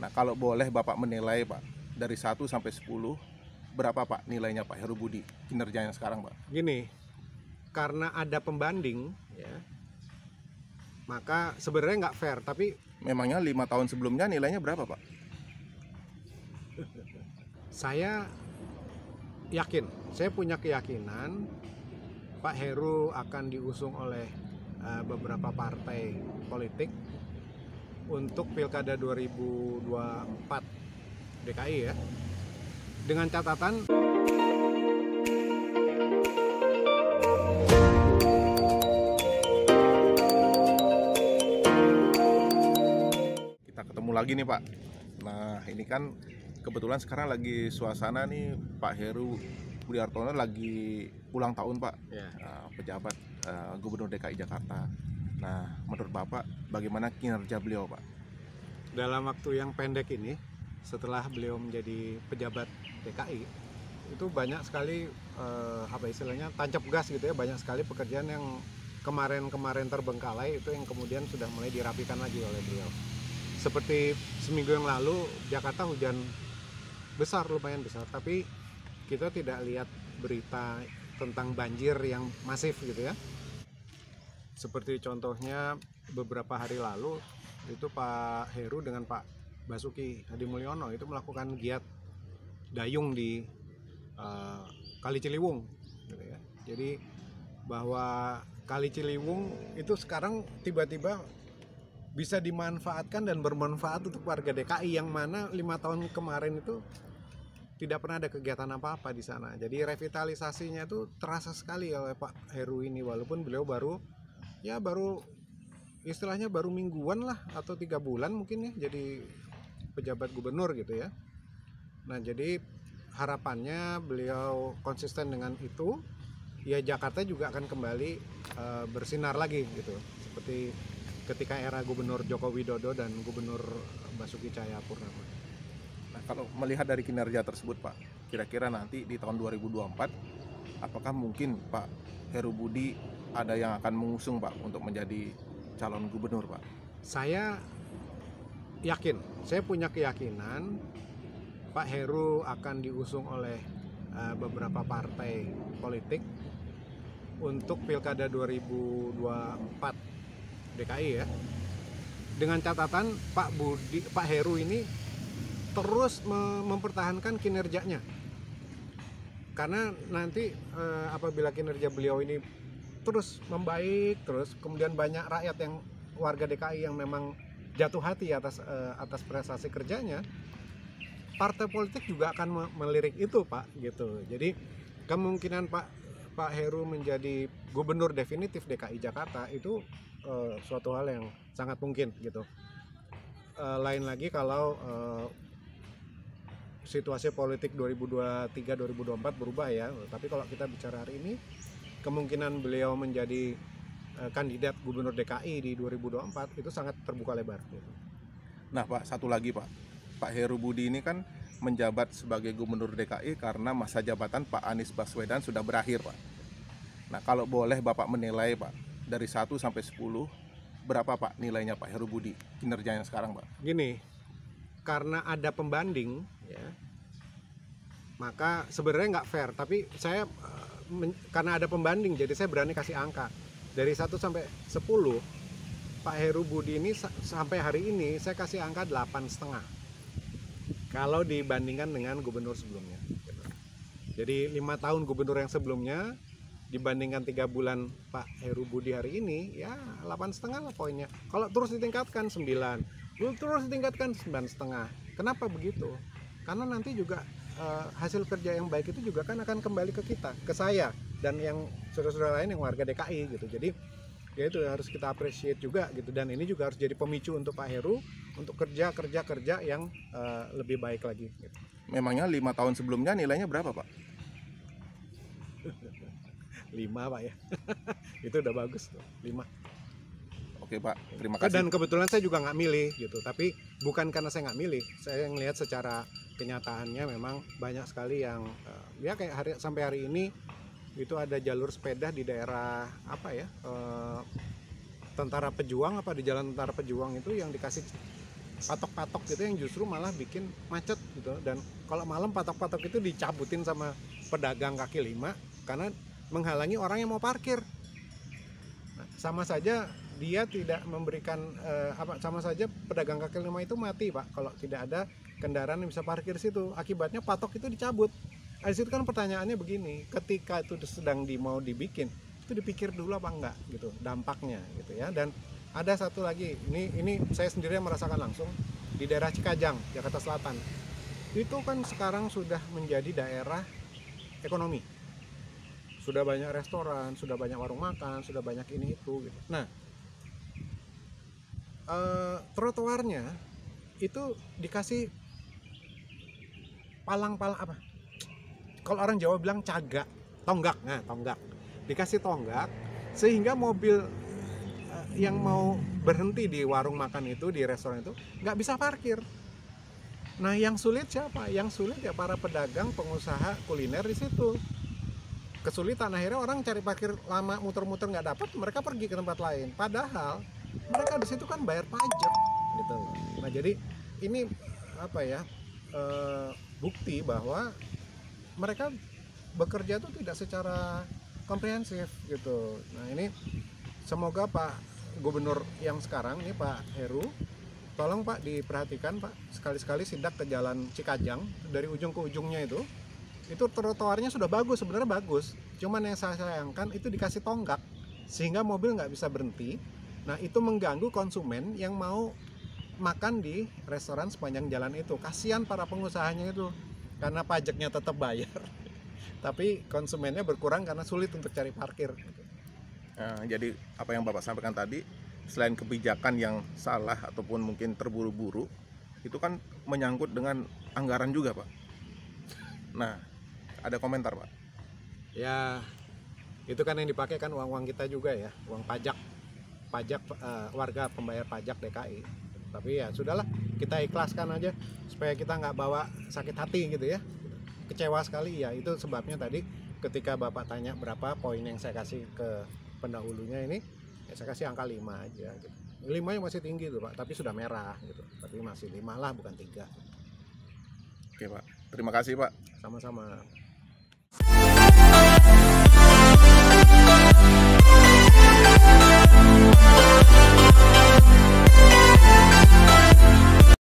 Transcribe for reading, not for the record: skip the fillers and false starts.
Nah, kalau boleh Bapak menilai Pak, dari 1 sampai 10, berapa Pak nilainya Pak Heru Budi kinerjanya sekarang Pak? Gini, karena ada pembanding ya, maka sebenarnya nggak fair, tapi Memangnya 5 tahun sebelumnya nilainya berapa Pak? saya punya keyakinan Pak Heru akan diusung oleh beberapa partai politik untuk Pilkada 2024 DKI ya. Dengan catatan Kita ketemu lagi nih Pak. Nah, ini kan kebetulan sekarang lagi suasana nih, Pak Heru Budi Hartono lagi ulang tahun Pak, ya, pejabat Gubernur DKI Jakarta. Nah, menurut Bapak bagaimana kinerja beliau Pak? dalam waktu yang pendek ini, setelah beliau menjadi pejabat DKI, itu banyak sekali apa istilahnya tancap gas gitu ya, banyak sekali pekerjaan yang kemarin terbengkalai itu yang kemudian sudah mulai dirapikan lagi oleh beliau. Seperti seminggu yang lalu Jakarta hujan besar, lumayan besar, tapi kita tidak lihat berita tentang banjir yang masif gitu ya. Seperti contohnya beberapa hari lalu itu Pak Heru dengan Pak Basuki Hadi Mulyono itu melakukan giat dayung di Kali Ciliwung gitu ya. Jadi bahwa Kali Ciliwung itu sekarang tiba-tiba bisa dimanfaatkan dan bermanfaat untuk warga DKI yang mana 5 tahun kemarin itu tidak pernah ada kegiatan apa-apa di sana. Jadi revitalisasinya itu terasa sekali oleh Pak Heru ini, walaupun beliau baru istilahnya baru mingguan lah atau 3 bulan mungkin ya jadi pejabat gubernur gitu ya. Nah, jadi harapannya beliau konsisten dengan itu, ya Jakarta juga akan kembali bersinar lagi gitu. Seperti ketika era Gubernur Joko Widodo dan Gubernur Basuki Cahayapurnama. Nah, kalau melihat dari kinerja tersebut Pak, kira-kira nanti di tahun 2024 apakah mungkin Pak Heru Budi ada yang akan mengusung Pak untuk menjadi calon gubernur Pak? Saya punya keyakinan Pak Heru akan diusung oleh beberapa partai politik untuk Pilkada 2024 DKI ya. Dengan catatan Pak Heru ini terus mempertahankan kinerjanya. Karena nanti apabila kinerja beliau ini terus membaik, terus kemudian banyak rakyat yang warga DKI yang memang jatuh hati atas prestasi kerjanya, partai politik juga akan melirik itu Pak gitu. Jadi kemungkinan Pak Heru menjadi gubernur definitif DKI Jakarta itu suatu hal yang sangat mungkin gitu. Lain lagi kalau situasi politik 2023-2024 berubah ya. Tapi kalau kita bicara hari ini, kemungkinan beliau menjadi kandidat gubernur DKI di 2024 itu sangat terbuka lebar gitu. Nah Pak, satu lagi Pak, Pak Heru Budi ini kan menjabat sebagai gubernur DKI karena masa jabatan Pak Anies Baswedan sudah berakhir Pak. Nah, kalau boleh Bapak menilai Pak, dari 1 sampai 10, berapa Pak nilainya Pak Heru Budi kinerjanya sekarang Pak? Gini, karena ada pembanding ya, maka sebenarnya nggak fair, tapi saya karena ada pembanding jadi saya berani kasih angka. Dari 1 sampai 10, Pak Heru Budi ini sampai hari ini saya kasih angka 8,5 kalau dibandingkan dengan gubernur sebelumnya gitu. Jadi 5 tahun gubernur yang sebelumnya dibandingkan 3 bulan Pak Heru Budi hari ini, ya 8,5 lah poinnya. Kalau terus ditingkatkan 9, terus ditingkatkan 9,5. Kenapa begitu? Karena nanti juga hasil kerja yang baik itu juga kan akan kembali ke kita, ke saya dan yang saudara-saudara lain yang warga DKI gitu. Jadi ya itu harus kita appreciate juga gitu, dan ini juga harus jadi pemicu untuk Pak Heru untuk kerja yang lebih baik lagi gitu. Memangnya 5 tahun sebelumnya nilainya berapa Pak? 5 Pak ya. Itu udah bagus tuh, 5. Oke Pak, terima kasih. Dan kebetulan saya juga nggak milih gitu, tapi bukan karena saya nggak milih, saya ngelihat secara kenyataannya memang banyak sekali yang ya kayak sampai hari ini itu ada jalur sepeda di daerah apa ya, Tentara Pejuang, apa di Jalan Tentara Pejuang itu yang dikasih patok-patok gitu yang justru malah bikin macet gitu. Dan kalau malam patok-patok itu dicabutin sama pedagang kaki lima karena menghalangi orang yang mau parkir. Nah, sama saja dia tidak memberikan sama saja pedagang kaki lima itu mati Pak kalau tidak ada kendaraan yang bisa parkir situ. Akibatnya patok itu dicabut. Nah, di situ kan pertanyaannya begini, ketika itu sedang mau dibikin, itu dipikir dulu apa enggak gitu dampaknya gitu ya. Dan ada satu lagi, ini saya sendiri yang merasakan langsung di daerah Cikajang, Jakarta Selatan. Itu kan sekarang sudah menjadi daerah ekonomi. Sudah banyak restoran, sudah banyak warung makan, sudah banyak ini itu gitu. Nah, trotoarnya itu dikasih palang-palang apa? Kalau orang Jawa bilang cagak, tonggak. Nah, tonggak. Dikasih tonggak sehingga mobil yang mau berhenti di warung makan itu, di restoran itu, nggak bisa parkir. Nah, yang sulit siapa? Yang sulit ya para pedagang, pengusaha kuliner di situ. Kesulitan, akhirnya orang cari parkir lama, muter-muter nggak dapat, mereka pergi ke tempat lain. Padahal mereka di situ kan bayar pajak, gitu. Nah, jadi ini apa ya? Bukti bahwa mereka bekerja itu tidak secara komprehensif, gitu. Nah, ini semoga Pak Gubernur yang sekarang ini Pak Heru, tolong Pak diperhatikan Pak, sekali-sekali sidak ke jalan Cikajang dari ujung ke ujungnya itu trotoarnya sudah bagus, sebenarnya bagus, cuman yang saya sayangkan itu dikasih tonggak sehingga mobil nggak bisa berhenti. Nah, itu mengganggu konsumen yang mau makan di restoran sepanjang jalan itu. Kasihan para pengusahanya itu, karena pajaknya tetap bayar tapi konsumennya berkurang karena sulit untuk cari parkir. Nah, jadi apa yang Bapak sampaikan tadi, selain kebijakan yang salah ataupun mungkin terburu-buru, itu kan menyangkut dengan anggaran juga Pak. Nah, ada komentar Pak? Ya, itu kan yang dipakai kan uang-uang kita juga ya, uang pajak warga pembayar pajak DKI. Tapi ya sudahlah, kita ikhlaskan aja supaya kita nggak bawa sakit hati gitu ya. Kecewa sekali ya, itu sebabnya tadi ketika Bapak tanya berapa poin yang saya kasih ke pendahulunya ini, ya saya kasih angka 5 aja gitu. 5 yang masih tinggi tuh Pak, tapi sudah merah gitu. Tapi masih 5 lah, bukan 3. Oke Pak, terima kasih Pak. Sama-sama.